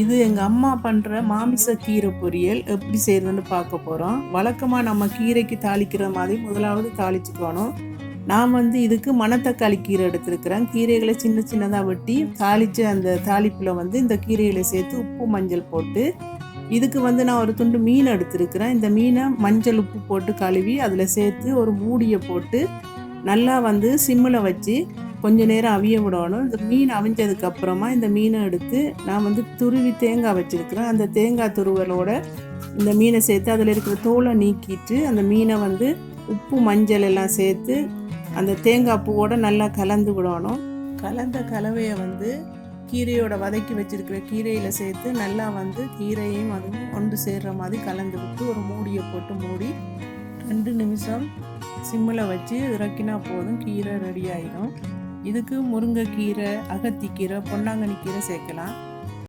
இது எங்கள் அம்மா பண்ணுற மாமிச கீரை பொரியல் எப்படி செய்கிறதுன்னு பார்க்க போகிறோம். வழக்கமாக நம்ம கீரைக்கு தாளிக்கிற மாதிரி முதலாவது தாளிச்சுக்கணும். நான் இதுக்கு மணத்தக்காளி கீரை எடுத்துருக்கிறேன். கீரைகளை சின்ன சின்னதாக வெட்டி தாளித்து அந்த தாளிப்பில் இந்த கீரைகளை சேர்த்து உப்பு மஞ்சள் போட்டு இதுக்கு நான் ஒரு துண்டு மீன் எடுத்துருக்கிறேன். இந்த மீனை மஞ்சள் உப்பு போட்டு கழுவி அதில் சேர்த்து ஒரு மூடியை போட்டு நல்லா சிம்மில் வச்சு கொஞ்ச நேரம் அவிய விடணும். இந்த மீன் அவிஞ்சதுக்கு அப்புறமா இந்த மீனை எடுத்து நான் துருவி தேங்காய் வச்சுருக்கிறேன். அந்த தேங்காய் துருவலோட இந்த மீனை சேர்த்து அதில் இருக்கிற தோலை நீக்கிட்டு அந்த மீனை உப்பு மஞ்சள் எல்லாம் சேர்த்து அந்த தேங்காய் பூவோட நல்லா கலந்து விடணும். கலந்த கலவையை கீரையோட வதக்கி வச்சிருக்கிற கீரையில் சேர்த்து நல்லா கீரையும் அதுவும் ஒன்று சேர்கிற மாதிரி கலந்து விட்டு ஒரு மூடியை போட்டு மூடி 2 நிமிஷம் சிம்மில் வச்சு இறக்கினா போதும், கீரை ரெடி ஆகிடும். இதுக்கு முருங்கைக்கீரை, அகத்திக்கீரை, பொன்னாங்கண்ணி கீரை சேர்க்கலாம்.